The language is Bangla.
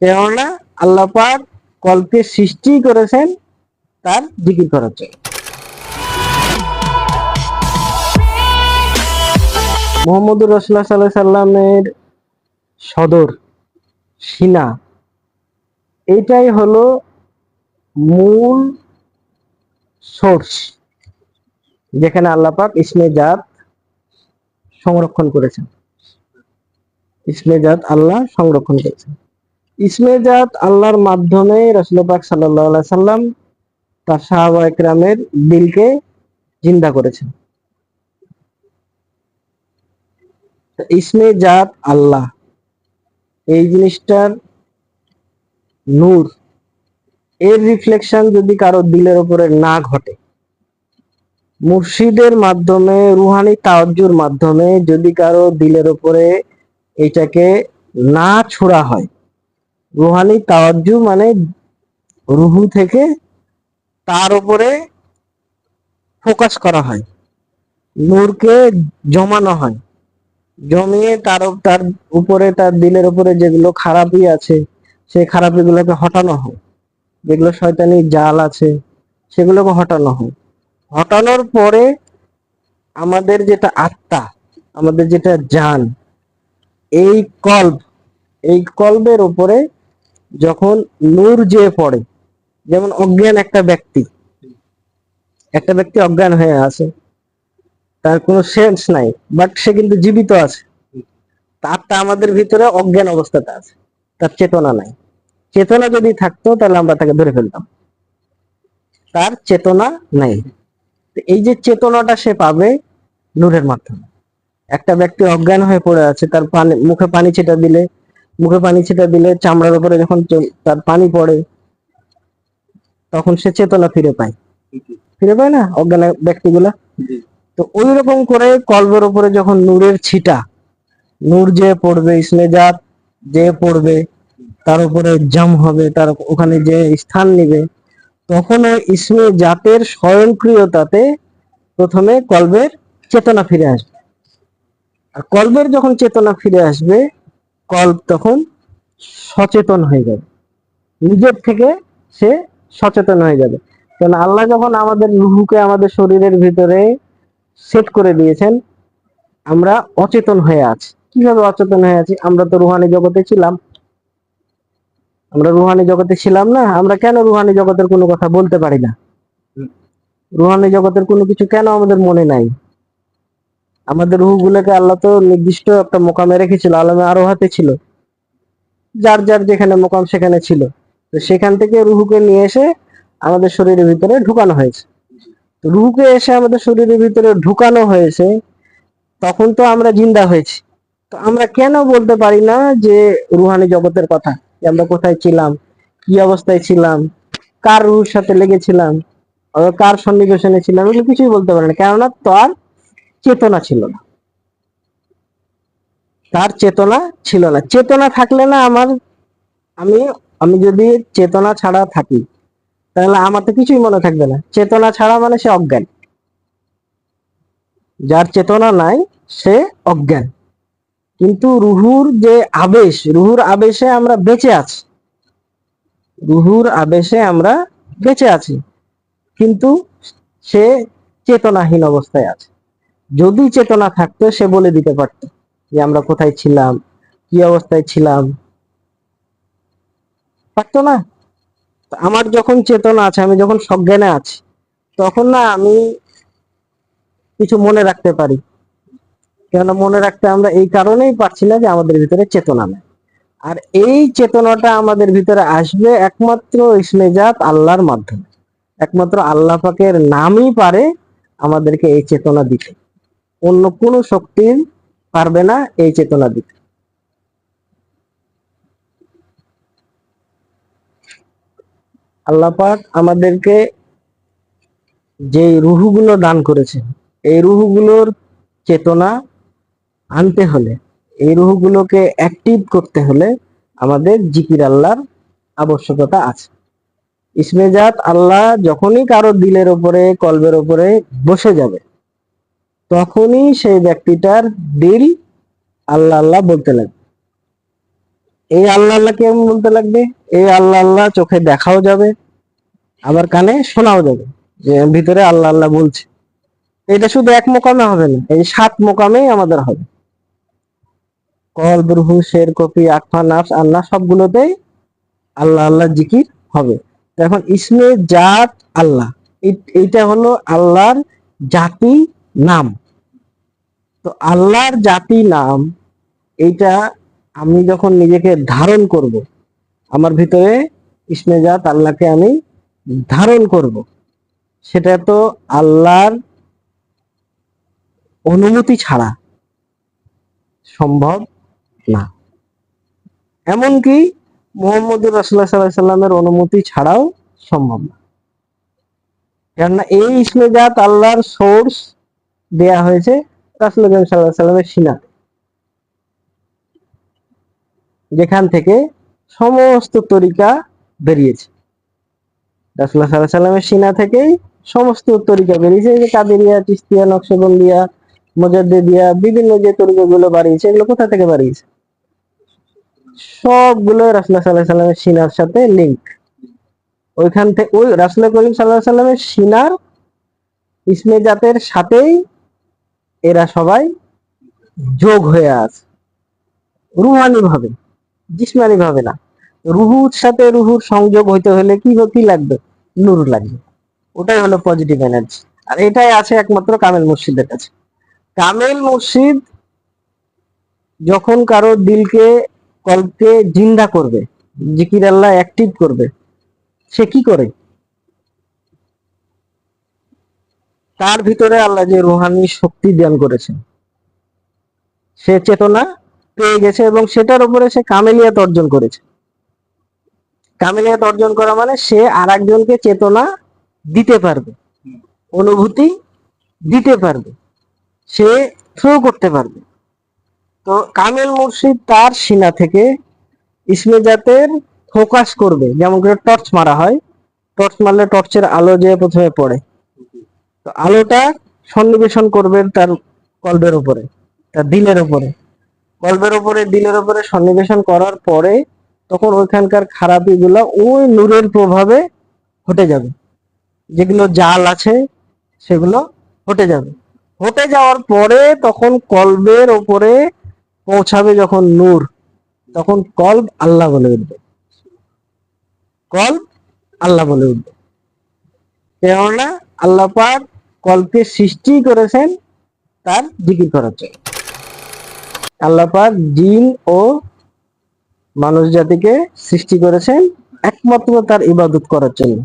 কেননা আল্লাহ পাক কলকে সৃষ্টি করেছেন তার জিকির করার জন্য। মুহাম্মদুর রাসূলুল্লাহ সাল্লাল্লাহু আলাইহি সাল্লামের সদর সিনা, এটাই হলো মূল সোর্স, যেখানে আল্লাহ পাক ইসমে জাত সংরক্ষণ করেছেন। ইসমে জাত আল্লাহ সংরক্ষণ করেছেন। ইসমে জাত আল্লাহর মাধ্যমে রাসূল পাক সাল্লাল্লাহু আলাইহি সাল্লাম তার সাহাবা একরামের দিলকে জিন্দা করেছেন। ইসমে জাত আল্লাহ এই জিনিসটার নূর, এর রিফ্লেকশন যদি কারো দিলের উপরে না ঘটে, মুর্শিদের মাধ্যমে রুহানি তাওয়াজ্জুর মাধ্যমে যদি কারো দিলের উপরে এটাকে না ছোড়া হয়, রুহানি তাওয়াজ্জু মানে রুহু থেকে তার উপরে ফোকাস করা হয়, নূরকে জমানো হয়, জমিয়ে তার উপরে, তার দিলের উপরে যেগুলো খারাপই আছে সেই খারাপি গুলোকে হটানো হয়, যেগুলো শয়তানি জাল আছে সেগুলোকে হটানো হয়। হটানোর পরে আমাদের যেটা আত্মা, আমাদের যেটা জান, এই কল্ব, এই কল্বের উপরে যখন নূর যে পড়ে, যেমন অজ্ঞান একটা ব্যক্তি অজ্ঞান হয়ে আছে, তার কোনো সেন্স নাই, বাট সে কিন্তু জীবিত আছে, তারটা আমাদের ভিতরে অজ্ঞান অবস্থাতে আছে, তার চেতনা নাই। চেতনা যদি থাকতো তাহলে আমরা তাকে ধরে ফেলতাম, তার চেতনা নাই। এই যে চেতনাটা সে পাবে নূরের মাধ্যমে। একটা ব্যক্তি অজ্ঞান হয়ে পড়ে আছে, তার মুখে পানি ছিটা দিলে চামড়ার উপরে যখন তার পানি পড়ে তখন সে চেতনা ফিরে পায় না অজ্ঞান ব্যক্তিগুলা। তো ওই রকম করে কলবের উপরে যখন নূরের ছিটা, নূর যে পড়বে, ইসমে জাত যে পড়বে, তার উপরে জাম হবে, তার ওখানে যে স্থান নিবে, তখন ওই ইসমে জাতের স্বয়ংক্রিয়তাতে প্রথমে কলবের চেতনা ফিরে আসবে। আর কলবের যখন চেতনা ফিরে আসবে, কল্ব তখন সচেতন হয়ে যাবে, নিজের থেকে সে সচেতন হয়ে যাবে। কারণ আল্লাহ যখন আমাদের রুহুকে আমাদের শরীরের ভিতরে সেট করে দিয়েছেন, আমরা অচেতন হয়ে আছি। কিভাবে অচেতন হয়ে আছি? আমরা তো রুহানি জগতে ছিলাম, না? আমরা কেন রুহানি জগতের কোনো কথা বলতে পারি না? রুহানি জগতের কোনো কিছু কেন আমাদের মনে নাই? আমাদের রুহগুলোকে আল্লাহ তো নির্দিষ্ট একটা মোকামে রেখেছিল, আলমে আরোহাতে ছিল, যার যার যেখানে মোকাম সেখানে ছিল। তো সেখান থেকে রুহুকে নিয়ে এসে আমাদের শরীরের ভিতরে ঢুকানো হয়েছে। তো রুহুকে এসে আমাদের শরীরের ভিতরে ঢুকানো হয়েছে, তখন তো আমরা জিন্দা হয়েছি। তো আমরা কেন বলতে পারি না যে রুহানি জগতের কথা, যে আমরা কোথায় ছিলাম, কি অবস্থায় ছিলাম, কার রুহুর সাথে লেগেছিলাম, কার সন্নিবেশনে ছিলাম, এগুলো কিছুই বলতে পারি না। কেননা তার চেতনা ছিল না, চেতনা থাকলে না আমি আমি যদি চেতনা ছাড়া থাকি তাহলে আমার তো কিছুই মনে থাকবে না। চেতনা ছাড়া মানে সে অজ্ঞান, যার চেতনা নাই সে অজ্ঞান। কিন্তু রুহুর যে আবেশ, রুহুর আবেশে আমরা বেঁচে আছি, কিন্তু সে চেতনাহীন অবস্থায় আছে। যদি চেতনা থাকতো সে বলে দিতে পারতো যে আমরা কোথায় ছিলাম, কি অবস্থায় ছিলাম, পারতো না। আমার যখন চেতনা আছে, আমি যখন সজ্ঞানে আছি, তখন না আমি কিছু মনে রাখতে পারি। কেন মনে রাখতে আমরা এই কারণেই পারছি না যে আমাদের ভিতরে চেতনা নেই। আর এই চেতনাটা আমাদের ভিতরে আসবে একমাত্র ইসমে জাত আল্লাহর মাধ্যমে। একমাত্র আল্লাহ পাকের নামই পারে আমাদেরকে এই চেতনা দিতে, অন্য কোনো শক্তি পারবে না এই চেতনা দিতে। আল্লাহ পাক আমাদেরকে যে রুহুগুলো দান করেছে, এই রুহুগুলোর চেতনা আনতে হলে, এই রুহুগুলোকে অ্যাক্টিভ করতে হলে আমাদের জিকির আল্লাহর আবশ্যকতা আছে। ইসমে জাত আল্লাহ যখনই কারো দিলের উপরে, কলবের উপরে বসে যাবে, তখনই সেই ব্যক্তিটার দিল আল্লাহ আল্লাহ বলতে লাগবে। এই আল্লাহ আল্লাহ কেমন বলতে লাগবে? এই আল্লাহ আল্লাহ চোখে দেখাও যাবে, আবার কানে শোনাও যাবে যে ভিতরে আল্লাহ আল্লাহ বলছে। এটা শুধু এক মোকামে হবে না, এই 7 মোকামেই আমাদের হবে। কলব, রুহু, শের, কপি, আকফা, নাফস, আল্লাহ সবগুলোতেই আল্লাহ আল্লাহ জিকির হবে। এখন ইসমে জাত আল্লাহ, এইটা হলো আল্লাহর জাতি নাম। তো আল্লাহর জাতি নাম এইটা আমি যখন নিজেকে ধারণ করব, আমার ভিতরে ইসমে জাত আল্লাহকে আমি ধারণ করব, সেটা তো আল্লাহর অনুমতি ছাড়া সম্ভব না। এমনকি মুহাম্মদুর রাসূলুল্লাহ সাল্লাল্লাহু আলাইহি সাল্লামের অনুমতি ছাড়াও সম্ভব না। কেননা এই ইসমে জাত আল্লাহর সোর্স দেয়া হয়েছে রাসূলুল্লাহ সাল্লাল্লাহু আলাইহি সাল্লামের সিনাতে, যেখান থেকে সমস্ত তরিকা বেরিয়েছে। রাসূলুল্লাহ সাল্লাল্লাহু আলাইহি সাল্লামের সিনা থেকেই সমস্ত তরিকা বেরিয়েছে। যে কাদেরিয়া, চিশতিয়া, নকশবন্দিয়া, মুজাদ্দিদিয়া, বিভিন্ন যে তরিকাগুলো বাড়িয়েছে, এগুলো কোথা থেকে বাড়িয়েছে? সবগুলো রাসূলুল্লাহ সাল্লাল্লাহু আলাইহি সাল্লামের সিনার সাথে লিংক। ওইখান থেকে ওই রাসূল করিম সাল্লাল্লাহু আলাইহি সাল্লামের সিনার ইসমে জাতের সাথেই এরা সবাই যোগ হয়ে আছে, রুহানি ভাবে, জিসমানি ভাবে না। রুহুর সাথে রুহুর সংযোগ হইতে হলে কি লাগবে? নূর লাগবে। ওটাই হলো পজিটিভ এনার্জি। আর এটাই আছে একমাত্র কামেল মুর্শিদের কাছে। কামেল মুর্শিদ যখন কারো দিলকে, কলকে জিন্দা করবে, জিকির আল্লাহ অ্যাক্টিভ করবে, সে কি করে? তার ভিতরে আল্লাহ যে রুহানি শক্তি দান করেছেন, সে চেতনা পেয়ে গেছে এবং সেটার উপরে সে কামেলিয়াত অর্জন করেছে। কামেলিয়াত অর্জন করা মানে সে আরেকজনকে চেতনা দিতে পারবে, অনুভূতি দিতে পারবে, সে থ্রো করতে পারবে। তো কামেল মুর্শিদ তার সিনা থেকে ইসমে জাতের ফোকাস করবে, যেমন করে টর্চ মারা হয়, টর্চ মারলে টর্চের আলো যে প্রথমে পড়ে, তো আলোটা সন্নিবেশন করবে তার কলবের উপরে, তার দিলের উপরে। কলবের উপরে, দিলের উপরে সন্নিবেশন করার পরে তখন ওইখানকার খারাপি গুলা ওই নূরের প্রভাবে হটে যাবে, যেগুলো জাল আছে সেগুলো হটে যাবে। হটে যাওয়ার পরে তখন কলবের উপরে পৌঁছাবে যখন নূর, তখন কলব আল্লাহ বলে উঠবে, কলব আল্লাহ বলে উঠবে। কেননা আল্লাহ পাক কলবকে সৃষ্টি করেছেন তার জিকির করার জন্য। আল্লাহ পাক জিন ও মানুষ জাতিকে সৃষ্টি করেছেন একমাত্র তার ইবাদত করার জন্য।